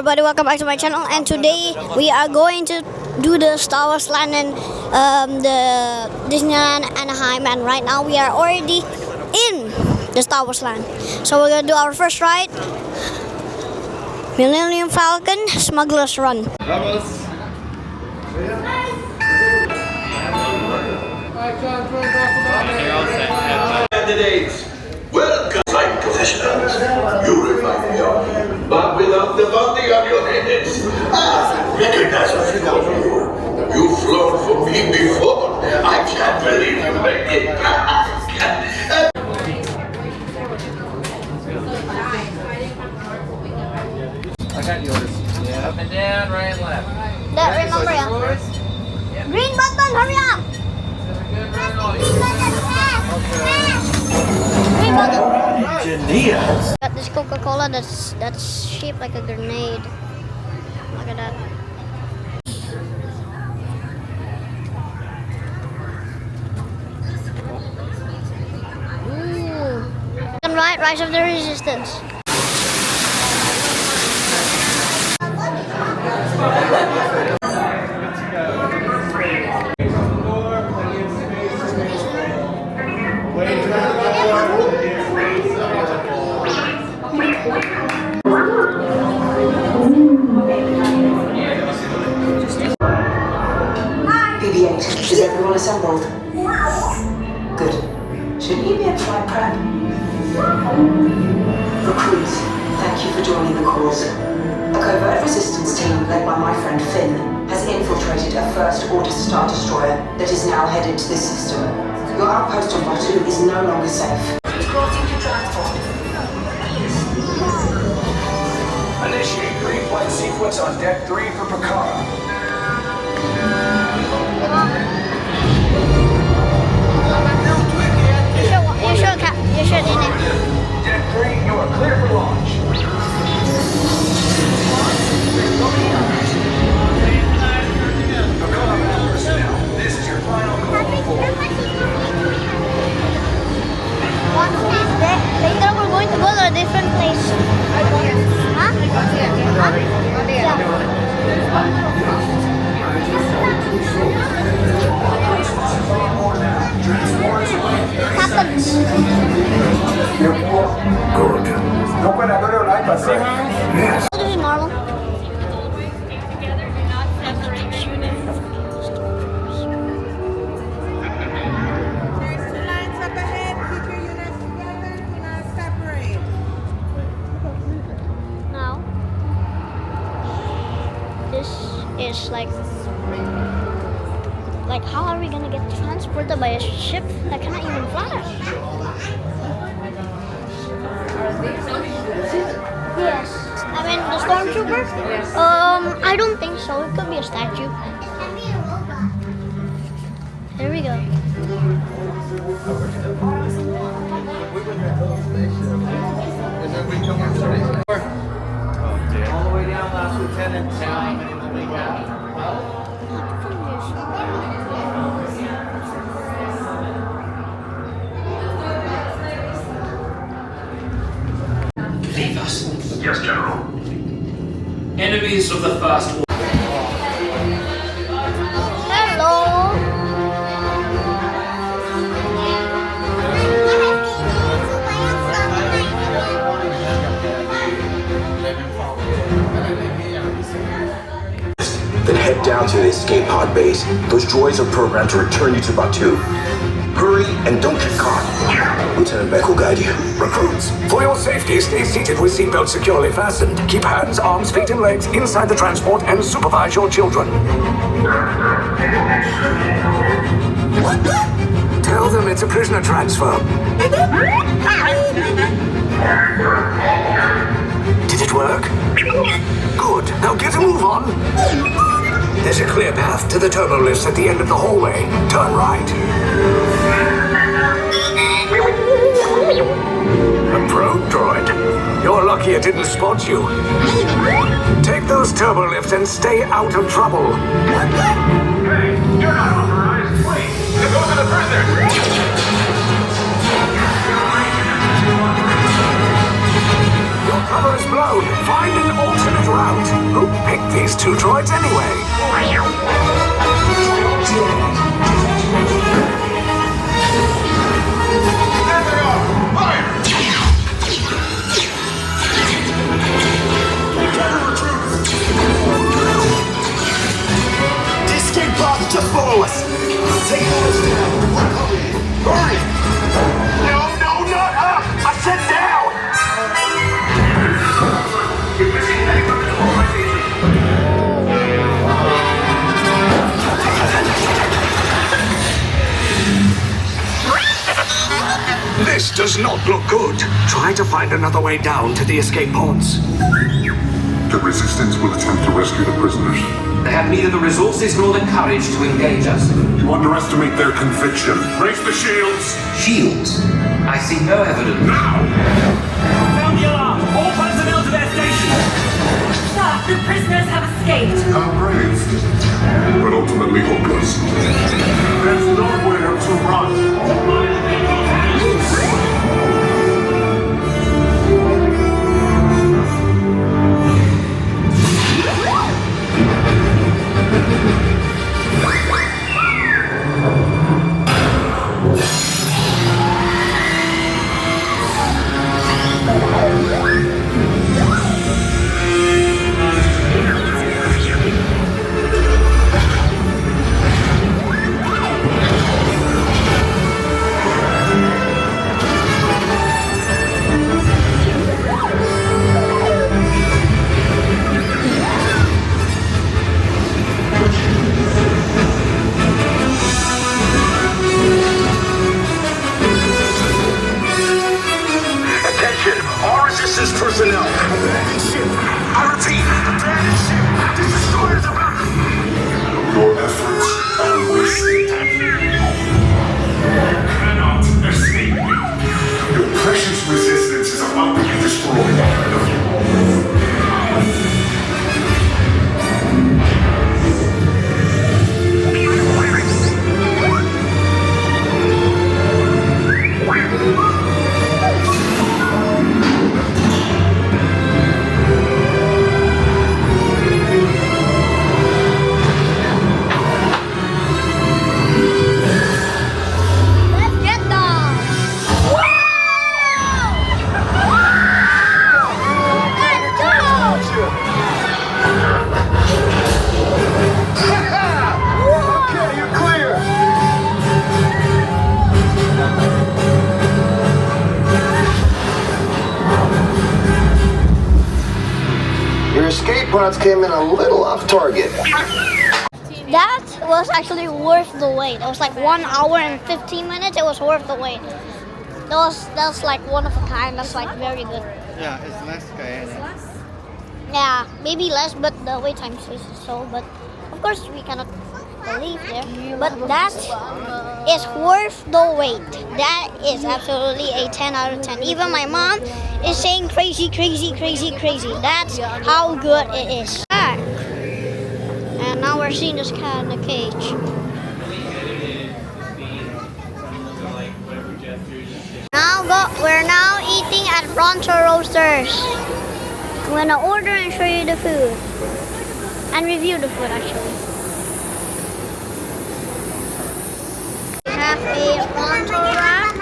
Everybody, welcome back to my channel, and today we are going to do the Star Wars land in the Disneyland Anaheim, and right now we are already in the Star Wars land. So we're gonna do our first ride, Millennium Falcon Smuggler's Run. Vamos. Candidates, welcome, flight professionals. You remind me of you, but without the bounty on your heads. Recognize a few of you. You've flown for me before. I can't believe you made it back. I got yours. Yeah, up and down, right and left. That remember ya? Green button, hurry up! Green button. Got this Coca-Cola that's shaped like a grenade. Look at that. Ooh. And right, Rise of the Resistance. BB-8, is everyone assembled? Good. Shouldn't you be at flight prep? Recruits, thank you for joining the cause. A covert resistance team led by my friend Finn has infiltrated a first-order Star Destroyer that is now headed to this system. Your outpost on Batu is no longer safe. Crossing to transport. Initiate green flight sequence on deck 3 for Picard. You should in it. Deck 3, you are clear for launch. Picard personnel, this is your final call for. Later we're going to go to a different place. Huh? Happens. Good. Yes. This is normal. Now, this is like how are we gonna get transported by a ship that cannot even fly? Yes. I mean the stormtrooper? I don't think so. It could be a statue. Here we go. All the way down, last lieutenant. Leave us. Yes, General. Enemies of the First Order. Hello. Then head down to the escape pod base. Those droids are programmed to return you to Batu. Hurry and don't get caught. Lieutenant Beck will guide you. Recruits, for your safety, stay seated with seatbelts securely fastened. Keep hands, arms, feet, and legs inside the transport and supervise your children. Tell them it's a prisoner transfer. Did it work? Good. Now get a move on. There's a clear path to the turbo lifts at the end of the hallway. Turn right. A probe droid. You're lucky it didn't spot you. Take those turbo lifts and stay out of trouble. Hey, you're not authorized. Wait, go to the prisoners. Cover is blown. Find an alternate route. Who picked these two droids anyway? There they are! Fire! The escape pods just below us. Take those down. We're coming. Hurry! No, not up! I said down! This does not look good. Try to find another way down to the escape pods. The Resistance will attempt to rescue the prisoners. They have neither the resources nor the courage to engage us. You underestimate their conviction. Raise the shields! Shields? I see no evidence. Now! Sound the alarm! All personnel to their stations! Sir, the prisoners have escaped. How brave. But ultimately hopeless. There's nowhere to run. Personnel. Abandoned ship. I repeat, abandoned ship. This destroyer is about to... Your efforts are wasted. You cannot escape me. Your precious resistance is about to be destroyed. Let's get them! Let's go! Okay, you're clear. Your escape pods came in a little off target. That was actually worth the wait. It was like 1 hour and 15 minutes. It was worth the wait. That's like one of a kind. That's like very good. Yeah, it's less scary. Yeah, maybe less, but the wait time is so. But of course we cannot leave there. But that is worth the wait. That is absolutely a 10 out of 10. Even my mom is saying crazy, crazy, crazy, crazy. That's how good it is. Back. And now we're seeing this cat in the cage. We're now eating at Bronto Roasters. I'm gonna order and show you the food. And review the food actually. We have a Bronto wrap.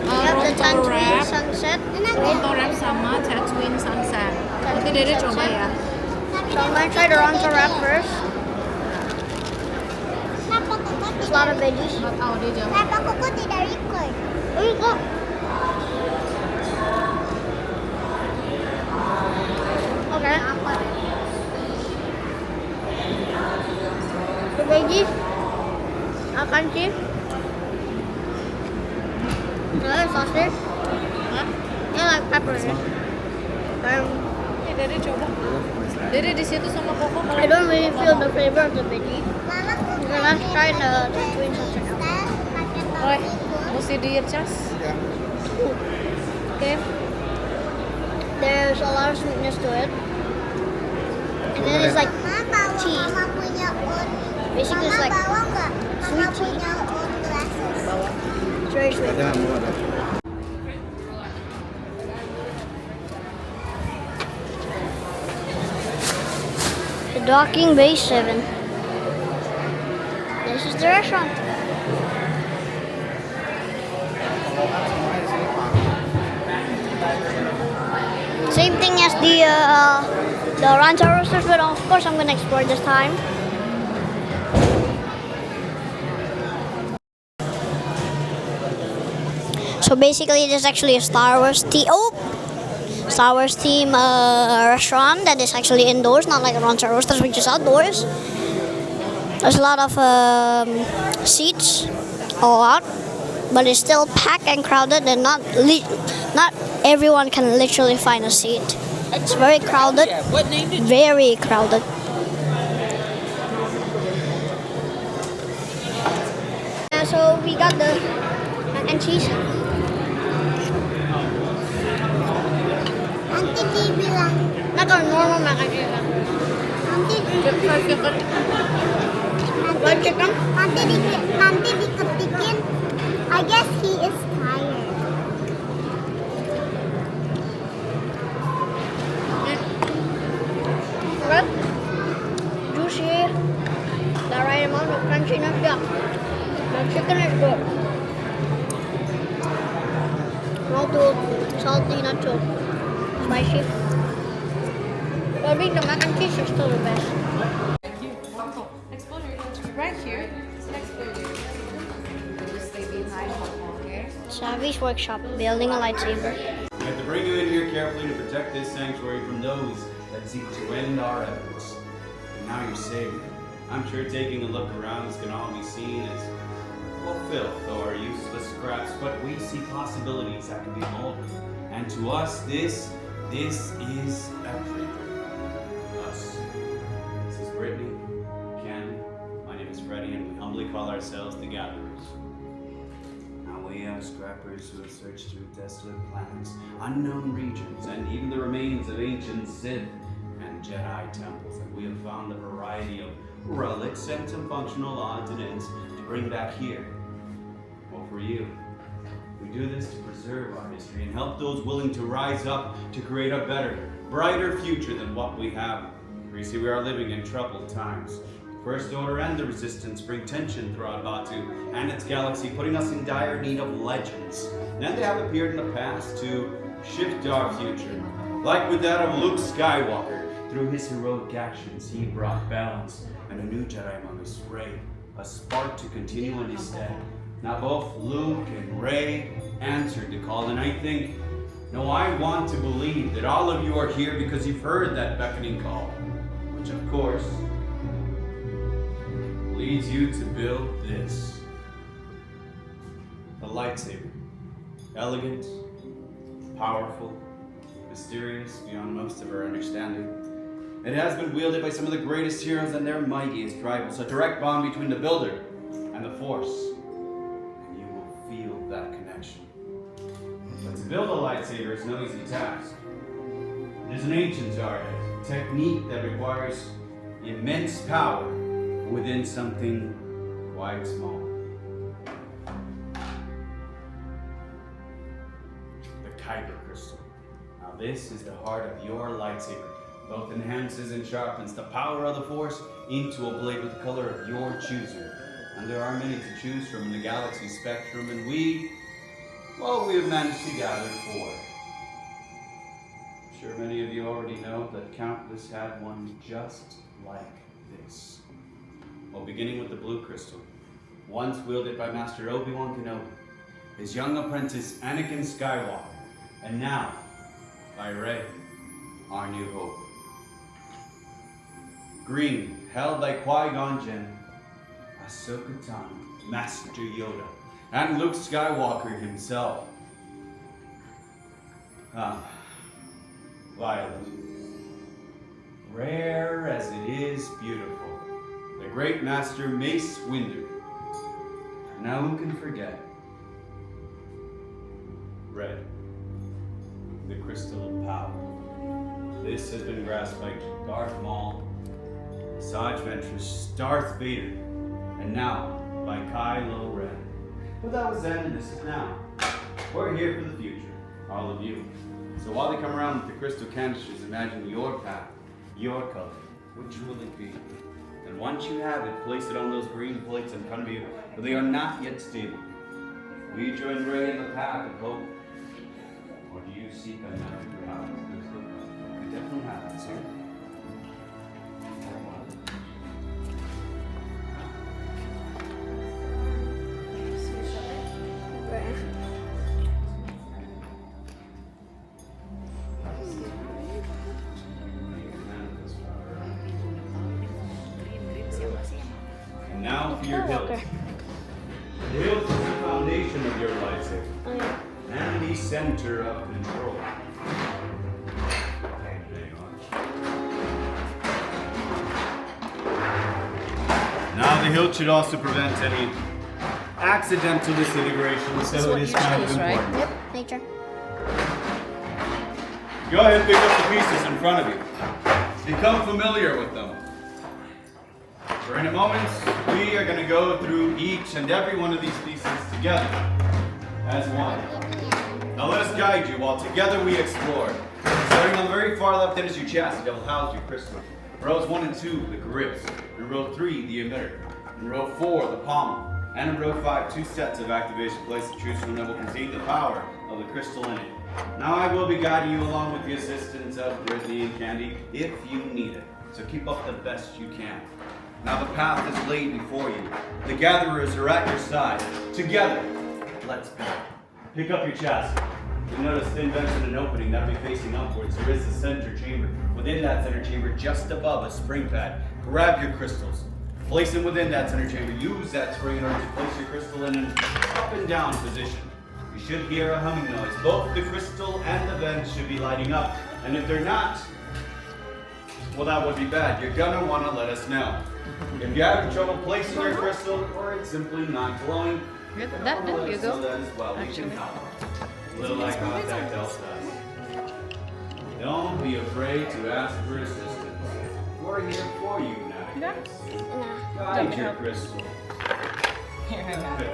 We have the Tatooine sunset. Bronto wrap sama Tatooine sunset. Nanti Dede coba ya. So I'm gonna try the Bronto wrap first. There's a lot of veggies. Nggak tahu dia jawab. Kenapa kuku tidak record? Oh, kok. Okay. The veggies, crunchy. Another sausage. I like pepper. Dede coba. Dede di situ sama Koko kalau I don't really feel the flavor of the veggie. Okay, let's try the Tatooine sausage now. Oi, mesti diadjust. Okay. There's a lot of sweetness to it. And then it's like tea. Basically it's like sweet tea. It's very sweet. Docking Bay 7. This is the restaurant. Same thing as the Rancho Roasters, but of course I'm gonna explore this time. So basically, this is actually a Star Wars theme restaurant that is actually indoors, not like a Rancho Roasters, which is outdoors. There's a lot of seats all out, but it's still packed and crowded, and not everyone can literally find a seat. It's very crowded, very crowded. So we got the mac and cheese. Not our normal mac and cheese. Fried chicken. Nanti diketikin. I guess he is tired. Good. Juicy. The right amount of crunchiness. Yeah. The chicken is good. Not too salty, not too spicy. But I think the mac and cheese is still the best. Right here. Stay behind. Okay. Savvy's workshop, building a lightsaber. We have to bring you in here carefully to protect this sanctuary from those that seek to end our efforts. And now you're safe. I'm sure taking a look around this can all be seen as, well, filth or useless scraps, but we see possibilities that can be molded. And to us, this is everything. Us. This is Brittany, Ken, my name is Freddie, and we humbly call ourselves the Gatherers. Now we are scrappers who have searched through desolate planets, unknown regions, and even the remains of ancient Sith and Jedi temples, and we have found a variety of relics and some functional odds and ends to bring back here. Well, for you. We do this to preserve our history and help those willing to rise up to create a better, brighter future than what we have. For you see, we are living in troubled times. The First Order and the Resistance bring tension throughout Batu and its galaxy, putting us in dire need of legends. And they have appeared in the past to shift our future. Like with that of Luke Skywalker. Through his heroic actions, he brought balance and a new Jedi among us, Rey, a spark to continue in his stead. Now both Luke and Rey answered the call, and I think, no, I want to believe that all of you are here because you've heard that beckoning call, which of course leads you to build this. The lightsaber. Elegant, powerful, mysterious beyond most of our understanding. It has been wielded by some of the greatest heroes and their mightiest rivals, a direct bond between the builder and the Force. And you will feel that connection. But to build a lightsaber is no easy task. It is an ancient art, a technique that requires immense power within something quite small. The Kyber crystal. Now this is the heart of your lightsaber. Both enhances and sharpens the power of the Force into a blade with the color of your choosing. And there are many to choose from in the galaxy spectrum, and we have managed to gather 4. I'm sure many of you already know that Countless had one just like this. Well, beginning with the blue crystal, once wielded by Master Obi-Wan Kenobi, his young apprentice Anakin Skywalker, and now by Rey, our new hope. Green, held by Qui-Gon Jinn, Ahsoka Tano, Master Yoda, and Luke Skywalker himself. Violet. Rare as it is beautiful. The great Master Mace Windu. Now who can forget? Red. The crystal of power. This has been grasped by Darth Maul, Asajj Ventress, Darth Vader, and now by Kylo Ren. But that was then and this is now. We're here for the future, all of you. So while they come around with the crystal canisters, imagine your path, your color, Which will it be? And once you have it, place it on those green plates in front of you, but they are not yet stable. Will you join Ray in the path of hope? Or do you seek another path? You definitely have it, sir. And now for your hilt. The hilt is the foundation of your lightsaber and the center of control. Now the hilt should also prevent any accidental disintegration, so it is kind of important. Yep, nature. Go ahead and pick up the pieces in front of you. Become familiar with them. For in a moment, we are going to go through each and every one of these pieces together as one. Now let us guide you while together we explore. Starting on the very far left end is your chassis that will house your crystal. Rows 1 and 2, the grips. In row 3, the emitter. In row 4, the pommel. And in row 5, 2 sets of activation plates to choose from that will contain the power of the crystal in it. Now I will be guiding you along with the assistance of Brittany and Candy if you need it. So keep up the best you can. Now the path is laid before you. The gatherers are at your side. Together, let's go. Pick up your chassis. You'll notice thin vents in an opening that will be facing upwards. There is a center chamber. Within that center chamber, just above a spring pad, grab your crystals. Place them within that center chamber. Use that spring in order to place your crystal in an up and down position. You should hear a humming noise. Both the crystal and the vents should be lighting up. And if they're not, well, that would be bad. You're gonna wanna let us know. If you're having trouble placing your crystal or it's simply not glowing, There you go. that as well. We can help. A little eye contact helps us. Don't be afraid to ask for assistance. We're here for you now. Guide your crystal. Here, I got it.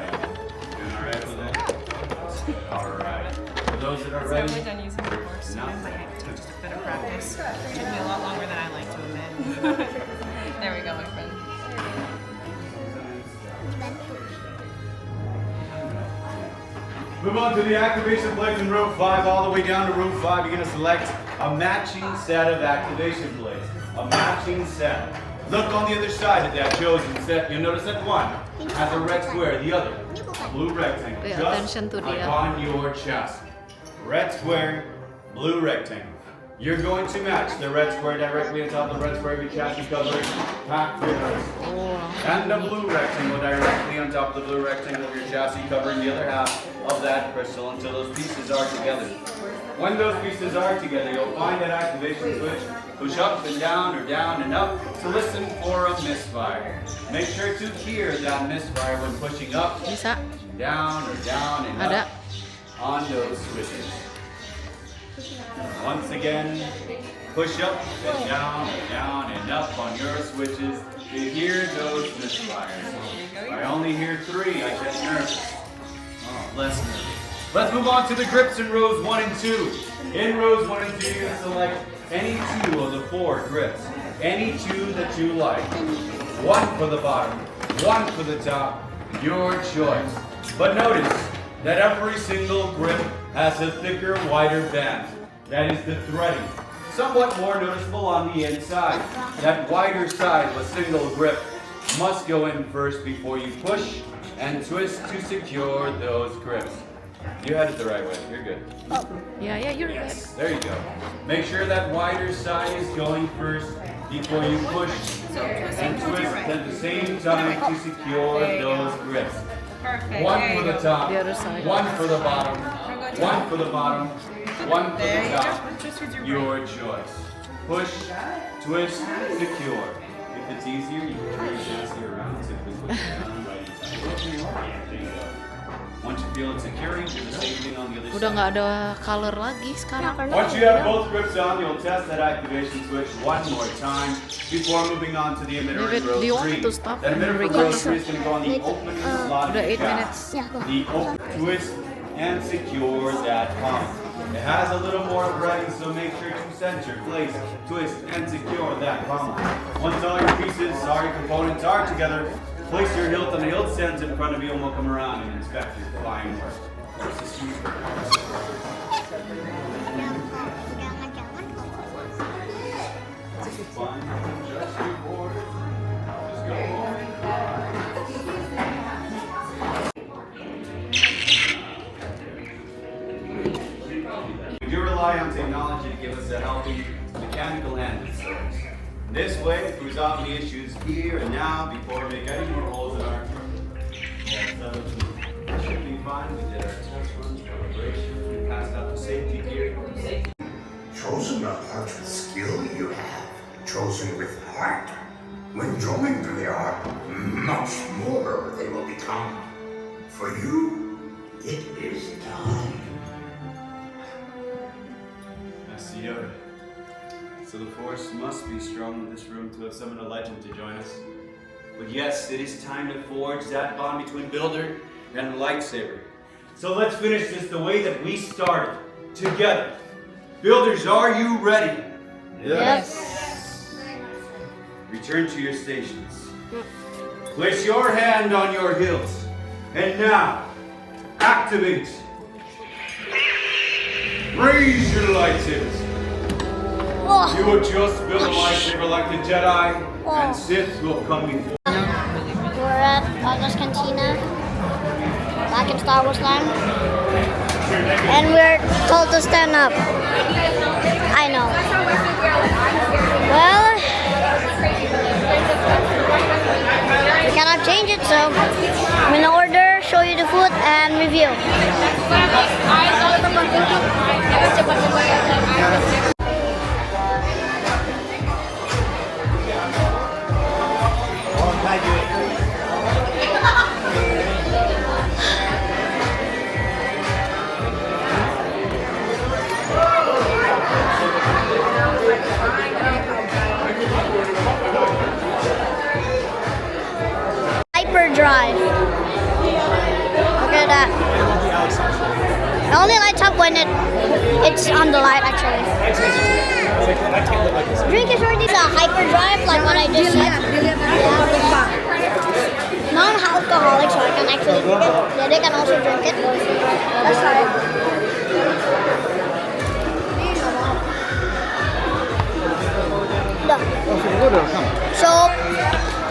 Doing all right with it? All right. For those that are So ready, we're done using the force. Now. But yeah, it took just a bit of practice. It took me a lot longer than I like to admit. There we go, my friend. move on to the activation plates in row 5, all the way down to row 5. You're going to select a matching set of activation plates. A matching set. Look on the other side of that chosen set. You'll notice that one has a red square, the other blue rectangle. Pay Just attention to like the- on your chassis. Red square, blue rectangle. You're going to match the red square directly on top of the red square of your chassis covering half your crystal. And the blue rectangle directly on top of the blue rectangle of your chassis covering the other half of that crystal until those pieces are together. When those pieces are together, you'll find that activation switch. Push up and down or down and up to listen for a misfire. Make sure to hear that misfire when pushing up, Bisa. down or down and Ada. up on those switches. Once again, push up and down and up on your switches to hear those misfires. I only hear 3, I get nervous. Oh, less nervous. Let's move on to the grips in rows 1 and 2. In rows 1 and 2, you can select any 2 of the 4 grips. Any 2 that you like. 1 for the bottom, 1 for the top, your choice. But notice that every single grip has a thicker, wider band. That is the threading. Somewhat more noticeable on the inside. That wider side of a single grip must go in first before you push and twist to secure those grips. You had it the right way. You're good. Yeah, you're Yes, there you go. Make sure that wider side is going first before you push and twist at the same time to secure those grips. Perfect. 1 for the top, The other side. 1 for the bottom, 1 for the bottom, 1 for There the you top. go. Just with your Your choice. Push, twist, secure. If it's easier, you can turn your chassis around, simply push it down, right inside. Yeah, there you go. Once you feel it securing, do the same thing on the other Udah side. nggak ada color lagi sekarang. Once you have both grips on, you'll test that activation switch one more time before moving on to the emitter in David, row do you want 3. me to stop That and emitter for record? row 3 is going to go on the opening slot of Udah the 8 minutes. shaft. The open, twist, and secure that pump. It has a little more threading, so make sure to center, place, twist, and secure that pommel. Once all your pieces, all your components are together, place your hilt on the hilt stands in front of you and we'll come around and inspect your fine work. We do rely on technology to give us a healthy mechanical handling service. This way, if we resolve any issues here and now before we make any more holes in our should be fine. We did our test runs, calibration, we passed out the safety gear. Chosen not much with skill you have, chosen with heart. When joined they are, much more they will become. For you, it is time. Master Yoda. So the Force must be strong in this room to have summoned a legend to join us. But yes, it is time to forge that bond between Builder and the lightsaber. So let's finish this the way that we started, together. Builders, are you ready? Yes. Return to your stations. Place your hand on your hilts. And now, activate. Raise your lightsabers. Oh. You will just build a lightsaber like the Jedi, and Sith will come before. We're at August Cantina, back in Star Wars Land, and we're told to stand up. I know. Well, we cannot change it, so I'm gonna order, show you the food, and review. Hyperdrive. Look at that. It only lights up when it's on the light, actually. Drink is already the hyperdrive, like what I just said. Non-alcoholic, so I can actually drink it. Yeah, they can also drink it. Let's try it. So,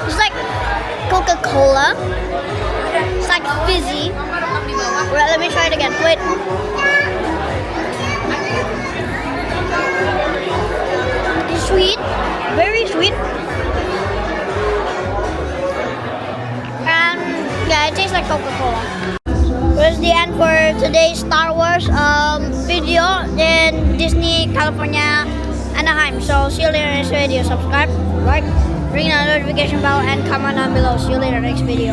it's like Coca-Cola. It's like fizzy. Right, let me try it again. Wait. It's sweet. Very sweet. And yeah, it tastes like Coca-Cola. Here's the end for today's Star Wars video in Disney, California, Anaheim. So see you later in this video. Subscribe, like, ring the notification bell, and comment down below. See you later next video.